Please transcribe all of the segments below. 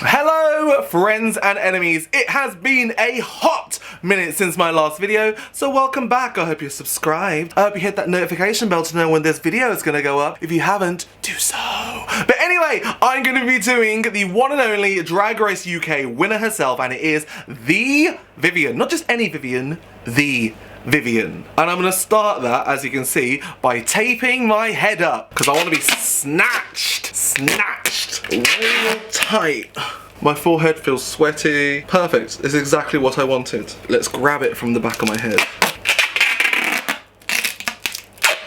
Hello friends and enemies, it has been a hot minute since my last video, so welcome back. I hope you're subscribed. I hope you hit that notification bell to know when this video is gonna go up. If you haven't, do so. But anyway, I'm gonna be doing the one and only Drag Race UK winner herself, and it is the Vivienne. Not just any Vivienne, the Vivienne. And I'm gonna start that, as you can see, by taping my head up, because I want to be snatched real tight. My forehead feels sweaty. Perfect, this is exactly what I wanted. Let's grab it from the back of my head.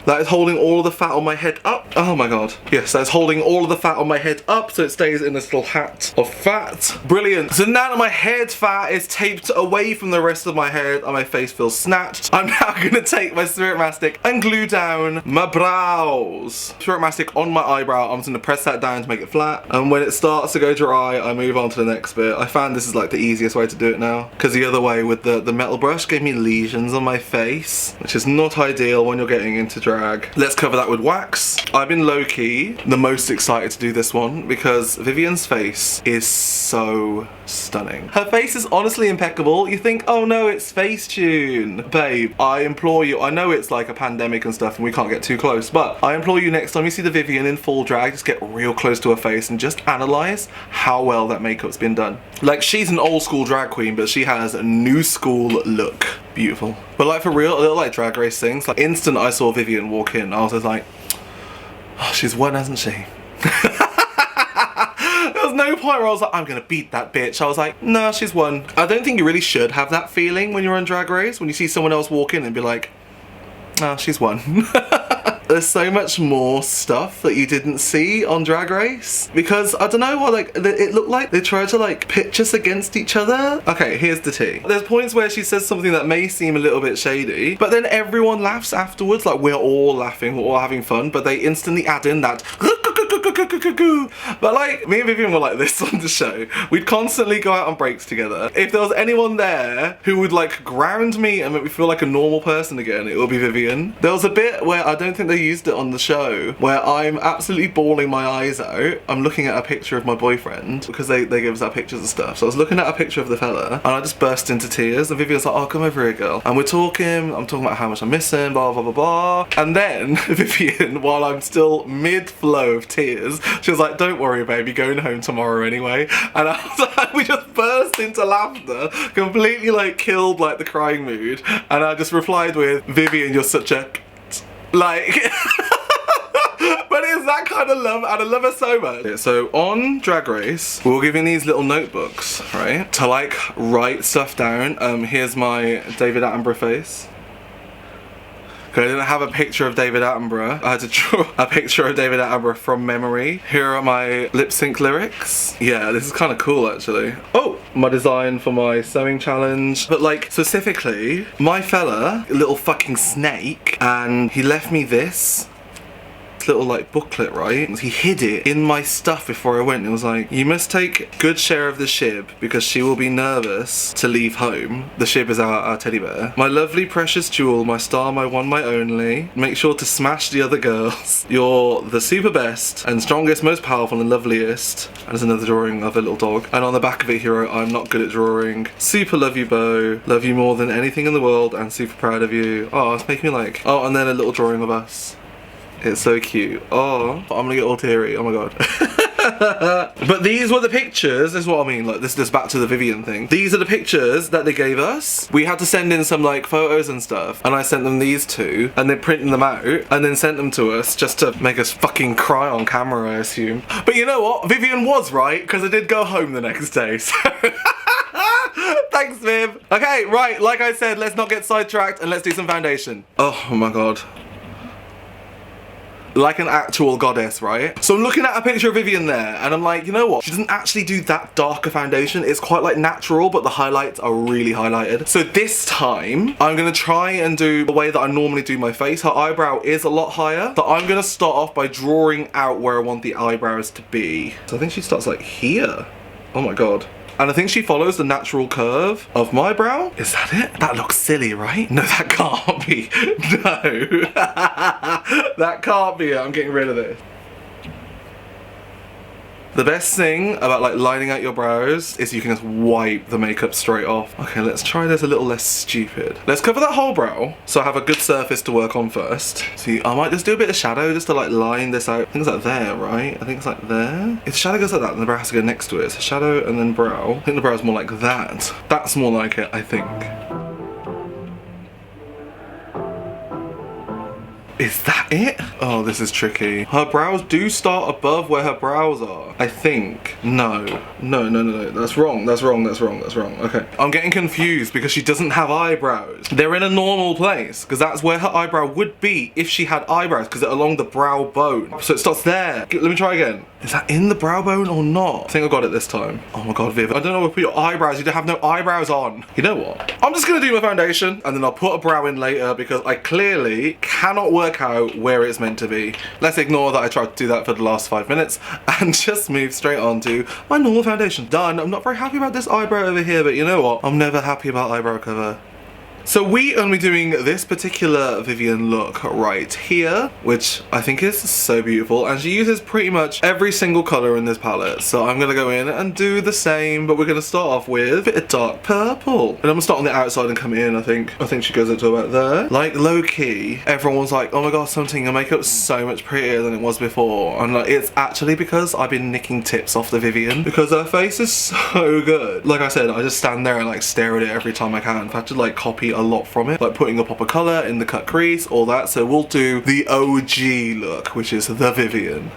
That is holding all of the fat on my head up. Oh my god. Yes, that's holding all of the fat on my head up so it stays in this little hat of fat. Brilliant. So now that my head fat is taped away from the rest of my head and my face feels snatched, I'm now gonna take my spirit mastic and glue down my brows. Spirit mastic on my eyebrow, I'm just gonna press that down to make it flat. And when it starts to go dry, I move on to the next bit. I found this is like the easiest way to do it now, because the other way with the metal brush gave me lesions on my face, which is not ideal when you're getting into drag. Let's cover that with wax. I've been low-key the most excited to do this one because Vivienne's face is so stunning. Her face is honestly impeccable. You think, oh no, it's Facetune. Babe, I implore you, I know it's like a pandemic and stuff and we can't get too close, but I implore you, next time you see the Vivienne in full drag, just get real close to her face and just analyze how well that makeup's been done. Like, she's an old school drag queen, but she has a new school look. Beautiful. But like, for real, a little like Drag Race things, like instant I saw Vivienne walk in, I was just like, oh, she's won, hasn't she? There was no point where I was like, I'm gonna beat that bitch. I was like, no, she's won. I don't think you really should have that feeling when you're on Drag Race, when you see someone else walk in and be like, oh, she's won. There's so much more stuff that you didn't see on Drag Race, because I don't know what, like, it looked like they tried to like pitch us against each other. Okay, here's the tea. There's points where she says something that may seem a little bit shady, but then everyone laughs afterwards. Like, we're all laughing, we're all having fun, but they instantly add in that but like, me and Vivienne were like this on the show. We'd constantly go out on breaks together. If there was anyone there who would like ground me and make me feel like a normal person again, it would be Vivienne. There was a bit where I don't think they used it on the show, where I'm absolutely bawling my eyes out. I'm looking at a picture of my boyfriend, because they give us our pictures and stuff. So I was looking at a picture of the fella and I just burst into tears, and Vivienne's like, oh, come over here, girl. And we're talking, I'm talking about how much I miss him, blah, blah, blah, blah. And then Vivienne, while I'm still mid-flow of tears, she was like, don't worry, baby, going home tomorrow anyway. And I was like, we just burst into laughter, completely like killed like the crying mood. And I just replied with, Vivienne, you're such a like. But it's that kind of love, and I love her so much. So on Drag Race, we're giving these little notebooks, right, to like write stuff down. Here's my David Attenborough face. I didn't have a picture of David Attenborough. I had to draw a picture of David Attenborough from memory. Here are my lip sync lyrics. Yeah, this is kind of cool actually. Oh, my design for my sewing challenge. But like, specifically, my fella, a little fucking snake, and he left me this little like booklet, right? He hid it in my stuff before I went. It was like, you must take good share of the shib because she will be nervous to leave home. The shib is our teddy bear. My lovely precious jewel, my star, my one, my only. Make sure to smash the other girls. You're the super best and strongest, most powerful and loveliest. And there's another drawing of a little dog. And on the back of it, hero, I'm not good at drawing. Super love you, Beau. Love you more than anything in the world and super proud of you. Oh, it's making me like, oh, and then a little drawing of us. It's so cute. Oh, I'm gonna get all teary. Oh my god. But these were the pictures. This is what I mean. Like, this is back to the Vivienne thing. These are the pictures that they gave us. We had to send in some like photos and stuff, and I sent them these two, and they printed them out and then sent them to us just to make us fucking cry on camera, I assume. But you know what? Vivienne was right, because I did go home the next day. So thanks, Viv. Okay, right. Like I said, let's not get sidetracked and let's do some foundation. Oh my god. Like an actual goddess, right? So I'm looking at a picture of Vivienne there, and I'm like, you know what? She doesn't actually do that darker foundation. It's quite like natural, but the highlights are really highlighted. So this time, I'm gonna try and do the way that I normally do my face. Her eyebrow is a lot higher, so I'm gonna start off by drawing out where I want the eyebrows to be. So I think she starts like here. Oh my god. And I think she follows the natural curve of my brow. Is that it? That looks silly, right? No, that can't be. No. That can't be it. I'm getting rid of this. The best thing about like lining out your brows is you can just wipe the makeup straight off. Okay, let's try this a little less stupid. Let's cover that whole brow so I have a good surface to work on first. See, I might just do a bit of shadow just to like line this out. I think it's like there, right? I think it's like there. If the shadow goes like that, then the brow has to go next to it. So shadow and then brow. I think the brow is more like that. That's more like it, I think. Is that it? Oh, this is tricky. Her brows do start above where her brows are, I think. No. That's wrong. Okay. I'm getting confused because she doesn't have eyebrows. They're in a normal place because that's where her eyebrow would be if she had eyebrows, because they're along the brow bone. So it starts there. Let me try again. Is that in the brow bone or not? I think I got it this time. Oh my god, Viv. I don't know where to put your eyebrows. You don't have no eyebrows on. You know what? I'm just gonna do my foundation and then I'll put a brow in later because I clearly cannot work out where it's meant to be. Let's ignore that I tried to do that for the last 5 minutes and just move straight on to my normal foundation. Done. I'm not very happy about this eyebrow over here, but you know what? I'm never happy about eyebrow cover. So we are going to be doing this particular Vivienne look right here, which I think is so beautiful, and she uses pretty much every single colour in this palette. So I'm going to go in and do the same, but we're going to start off with a bit of dark purple. And I'm going to start on the outside and come in, I think she goes up to about there. Like low-key, everyone's like, oh my god, something, your makeup's so much prettier than it was before. And like, it's actually because I've been nicking tips off the Vivienne, because her face is so good. Like I said, I just stand there and like stare at it every time I can. I've had to like copy a lot from it, like putting a pop of colour in the cut crease, all that. So we'll do the OG look, which is the Vivienne.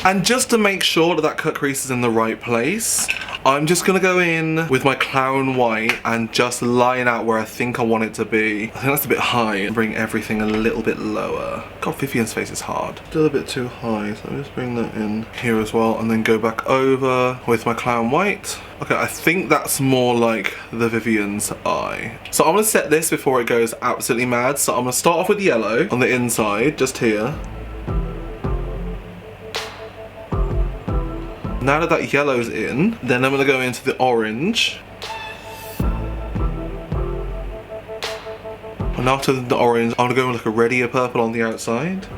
And just to make sure that that cut crease is in the right place, I'm just gonna go in with my clown white and just line out where I think I want it to be. I think that's a bit high, and bring everything a little bit lower. God, Vivienne's face is hard. Still a bit too high, so let me just bring that in here as well, and then go back over with my clown white. Okay, I think that's more like the Vivienne's eye. So I'm gonna set this before it goes absolutely mad. So I'm gonna start off with yellow on the inside, just here. Now that that yellow's in, then I'm gonna go into the orange. And after the orange, I'm gonna go with like a reddier purple on the outside.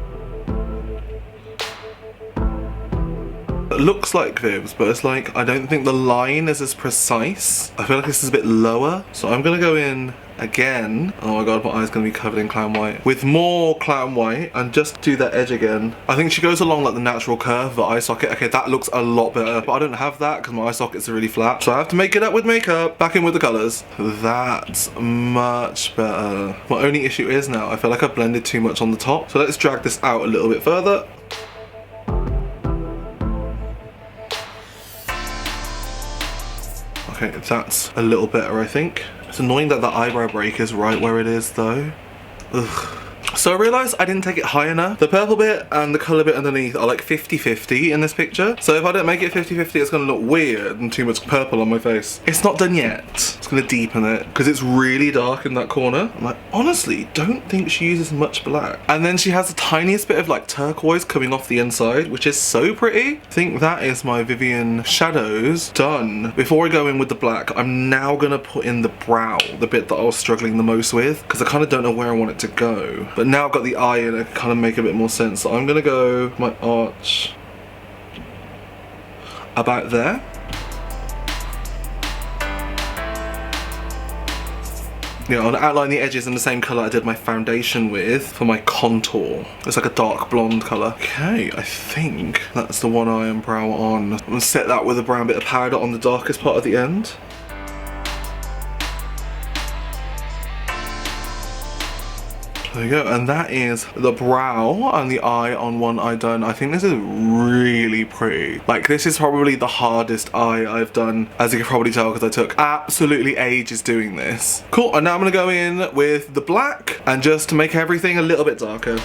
It looks like Viv's, but it's like, I don't think the line is as precise. I feel like this is a bit lower. So I'm gonna go in again. Oh my god, my eye's gonna be covered in clown white. With more clown white, and just do that edge again. I think she goes along like the natural curve of the eye socket. Okay, that looks a lot better. But I don't have that because my eye sockets are really flat. So I have to make it up with makeup. Back in with the colours. That's much better. My only issue is now, I feel like I blended too much on the top. So let's drag this out a little bit further. Okay, that's a little better, I think. It's annoying that the eyebrow break is right where it is though. Ugh. So I realised I didn't take it high enough. The purple bit and the colour bit underneath are like 50-50 in this picture. So if I don't make it 50-50, it's going to look weird and too much purple on my face. It's not done yet. It's going to deepen it because it's really dark in that corner. I'm like, honestly, don't think she uses much black. And then she has the tiniest bit of like turquoise coming off the inside, which is so pretty. I think that is my Vivienne shadows done. Before I go in with the black, I'm now going to put in the brow, the bit that I was struggling the most with, because I kind of don't know where I want it to go. But now I've got the eye and it kind of make a bit more sense. So I'm gonna go my arch about there. Yeah, I'm gonna outline the edges in the same colour I did my foundation with for my contour. It's like a dark blonde colour. Okay, I think that's the one eye and brow on. I'm gonna set that with a brown bit of powder on the darkest part at the end. There you go, and that is the brow and the eye on one eye done. I think this is really pretty. Like, this is probably the hardest eye I've done, as you can probably tell, because I took absolutely ages doing this. Cool, and now I'm gonna go in with the black, and just to make everything a little bit darker.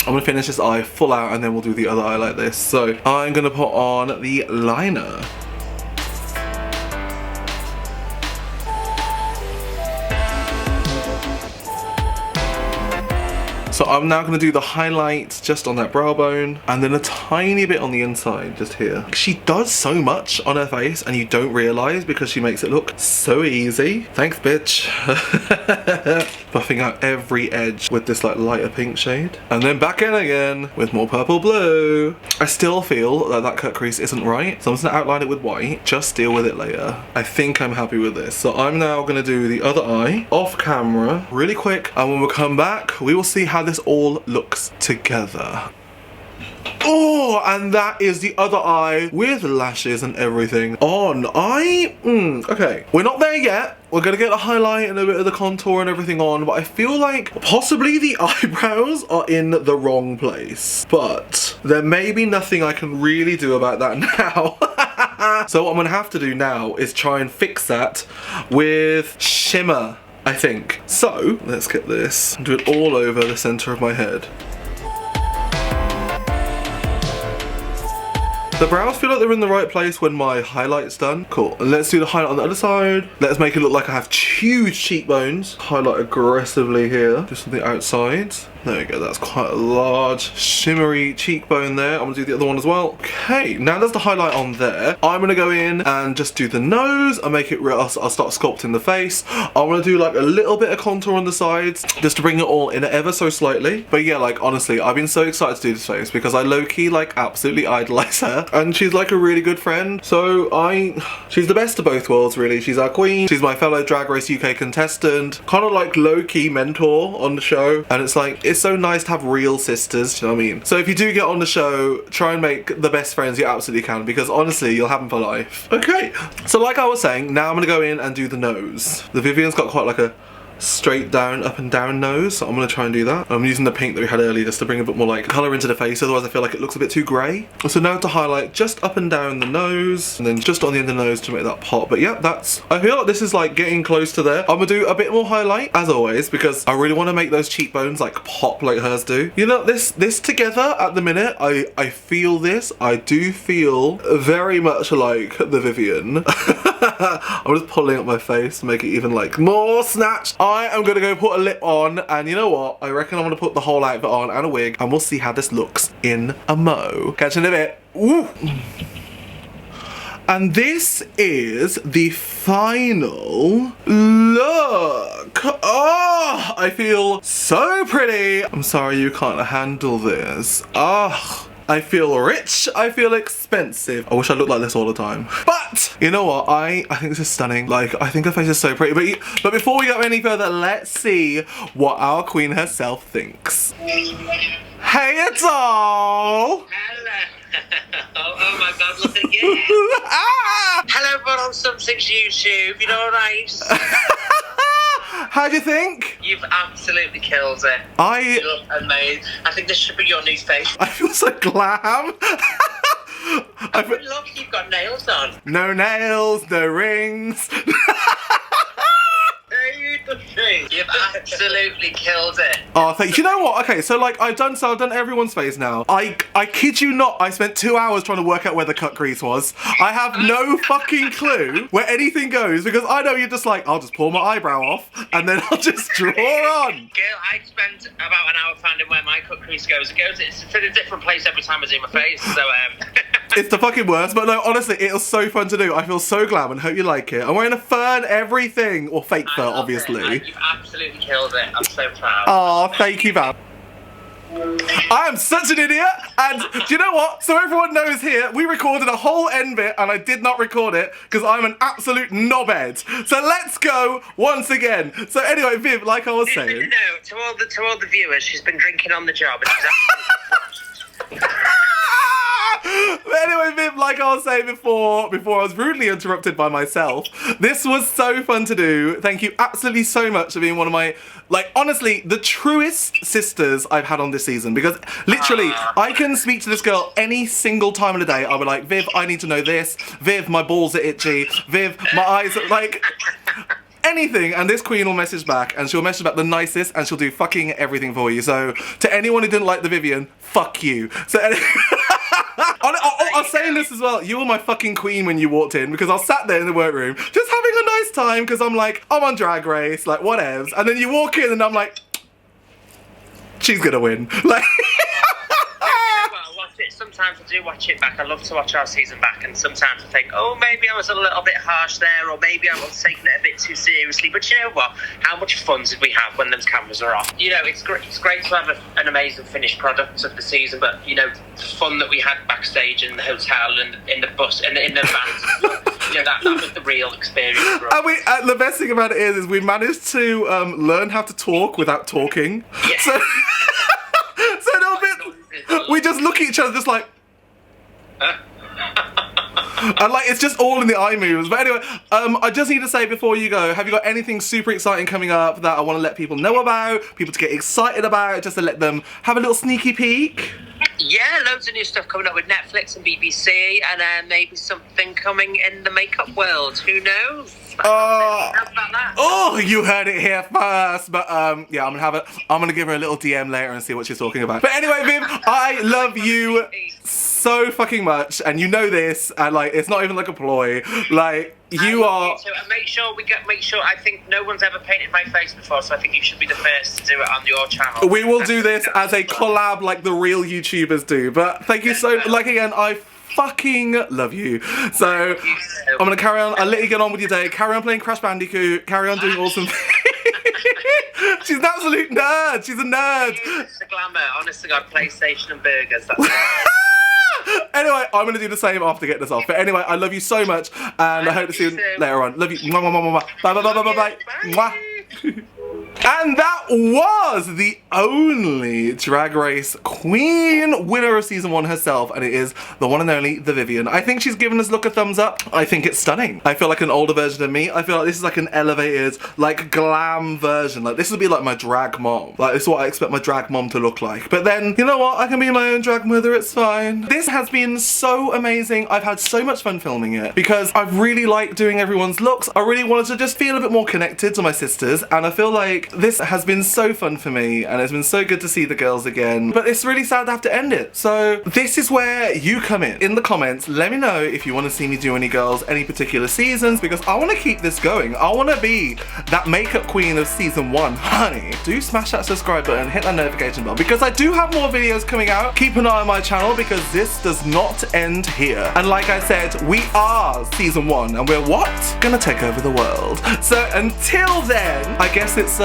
I'm gonna finish this eye full out, and then we'll do the other eye like this. So, I'm gonna put on the liner. So I'm now gonna do the highlight just on that brow bone and then a tiny bit on the inside, just here. She does so much on her face and you don't realize because she makes it look so easy. Thanks, bitch. Buffing out every edge with this like lighter pink shade. And then back in again with more purple blue. I still feel that that cut crease isn't right, so I'm just gonna outline it with white. Just deal with it later. I think I'm happy with this. So I'm now gonna do the other eye off camera really quick, and when we come back, we will see how this all looks together. Oh, and that is the other eye with lashes and everything on. Okay, we're not there yet. We're gonna get the highlight and a bit of the contour and everything on, but I feel like possibly the eyebrows are in the wrong place. But there may be nothing I can really do about that now. So what I'm gonna have to do now is try and fix that with shimmer, I think. So let's get this, do it all over the center of my head. The brows feel like they're in the right place when my highlight's done. Cool. And let's do the highlight on the other side. Let's make it look like I have huge cheekbones. Highlight aggressively here, just on the outsides. There we go, that's quite a large shimmery cheekbone there. I'm gonna do the other one as well. Okay, now there's the highlight on there. I'm gonna go in and just do the nose and make it real. I'll start sculpting the face. I'm gonna do like a little bit of contour on the sides just to bring it all in ever so slightly. But yeah, like honestly, I've been so excited to do this face because I low-key like absolutely idolize her. And she's like a really good friend. So she's the best of both worlds really. She's our queen. She's my fellow Drag Race UK contestant. Kind of like low-key mentor on the show. And it's like, it's so nice to have real sisters, do you know what I mean? So if you do get on the show, try and make the best friends you absolutely can because honestly, you'll have them for life. Okay, so like I was saying, now I'm gonna go in and do the nose. The Vivienne's got quite like a straight down, up and down nose, so I'm gonna try and do that. I'm using the pink that we had earlier just to bring a bit more like colour into the face, otherwise I feel like it looks a bit too grey. So now to highlight just up and down the nose, and then just on the end of the nose to make that pop. But yeah, I feel like this is like getting close to there. I'm gonna do a bit more highlight, as always, because I really want to make those cheekbones like pop like hers do. You know, this together at the minute, I feel this. I do feel very much like the Vivienne. I'm just pulling up my face to make it even like more snatched. I am gonna go put a lip on, and you know what? I reckon I'm gonna put the whole outfit on and a wig, and we'll see how this looks in a mo. Catch you in a bit. Ooh. And this is the final look. Oh, I feel so pretty. I'm sorry you can't handle this. Oh. I feel rich, I feel expensive. I wish I looked like this all the time. But, you know what, I think this is stunning. Like, I think her face is so pretty. But before we go any further, let's see what our queen herself thinks. Hey, doll! Hello. Oh my god, look at you. Hello, everyone on Something's YouTube, you know, nice. How do you think? You've absolutely killed it. You look amazing. I think this should be your new face. I feel so glam. Look, you've got nails on. No nails, no rings. You've absolutely killed it. Oh, thank you. You know what? Okay, so like I've done everyone's face now. I kid you not, I spent 2 hours trying to work out where the cut crease was. I have no fucking clue where anything goes because I know you're just like, I'll just pull my eyebrow off and then I'll just draw on. Girl, I spent about an hour finding where my cut crease goes. It's in a different place every time I do my face, so It's the fucking worst, but no, honestly, it was so fun to do. I feel so glam and hope you like it. I'm wearing a fur and everything, or fake fur, obviously. You've absolutely killed it. I'm so proud. Oh, thank you, Val. I am such an idiot, and do you know what? So everyone knows here, we recorded a whole end bit, and I did not record it, because I'm an absolute knobhead. So let's go once again. So anyway, Viv, like I was saying... No, to all the viewers, she's been drinking on the job, and she's But anyway, Viv, like I was saying before I was rudely interrupted by myself, this was so fun to do. Thank you absolutely so much for being one of my, like, honestly, the truest sisters I've had on this season. Because literally, I can speak to this girl any single time of the day. I'll be like, Viv, I need to know this. Viv, my balls are itchy. Viv, my eyes are, like... anything, and this queen will message back, and she'll message back the nicest, and she'll do fucking everything for you. So, to anyone who didn't like the Vivienne, fuck you. So, I was saying this as well, you were my fucking queen when you walked in, because I was sat there in the workroom, just having a nice time, because I'm like, I'm on Drag Race, like, whatevs, and then you walk in, and I'm like... she's gonna win. Like. Sometimes I do watch it back. I love to watch our season back, and sometimes I think, oh, maybe I was a little bit harsh there, or maybe I was taking it a bit too seriously. But you know what? How much fun did we have when those cameras are off? You know, it's great. It's great to have an amazing finished product of the season, but you know, the fun that we had backstage in the hotel and in the bus and in the van. You know, that was the real experience for us. And the best thing about it is we managed to learn how to talk without talking. Yeah. So no bit. We just look at each other just like. And like it's just all in the eye moves. But anyway, I just need to say before you go, have you got anything super exciting coming up that I want to let people know about, people to get excited about, just to let them have a little sneaky peek? Yeah, loads of new stuff coming up with Netflix and BBC, and then maybe something coming in the makeup world. Who knows? How about that? Oh, you heard it here first. But yeah, I'm gonna give her a little DM later and see what she's talking about. But anyway, Viv, I love you so fucking much, and you know this, and like it's not even like a ploy. Like you are. So make sure. I think no one's ever painted my face before, so I think you should be the first to do it on your channel. We will do this as a collab, like the real YouTubers do. But thank you so. Like again, I fucking love you. So I'm gonna carry on. I'll let you get on with your day. Carry on playing Crash Bandicoot. Carry on doing awesome things. She's an absolute nerd. She's a nerd. It's the glamour. Honest to God, PlayStation and burgers. That's Anyway, I'm going to do the same after getting this off. But anyway, I love you so much, and I hope to see you later on. Love you. Mwah, mwah, mwah, mwah. Bye, bye, bye, bye, bye, bye. Mwah. And that was the only Drag Race Queen winner of season 1 herself, and it is the one and only the Vivienne. I think she's given this look a thumbs up. I think it's stunning. I feel like an older version of me. I feel like this is like an elevated, like glam version. Like this would be like my drag mom. Like this is what I expect my drag mom to look like. But then, you know what? I can be my own drag mother. It's fine. This has been so amazing. I've had so much fun filming it because I've really liked doing everyone's looks. I really wanted to just feel a bit more connected to my sisters, and I feel like this has been so fun for me, and it's been so good to see the girls again. But it's really sad to have to end it. So this is where you come in. In the comments, let me know if you want to see me do any girls, any particular seasons, because I want to keep this going. I want to be that makeup queen of season 1. Honey, do smash that subscribe button, hit that notification bell, because I do have more videos coming out. Keep an eye on my channel because this does not end here. And like I said, we are season 1, and we're what? Gonna take over the world. So until then, I guess it's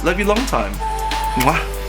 love you long time. Mwah.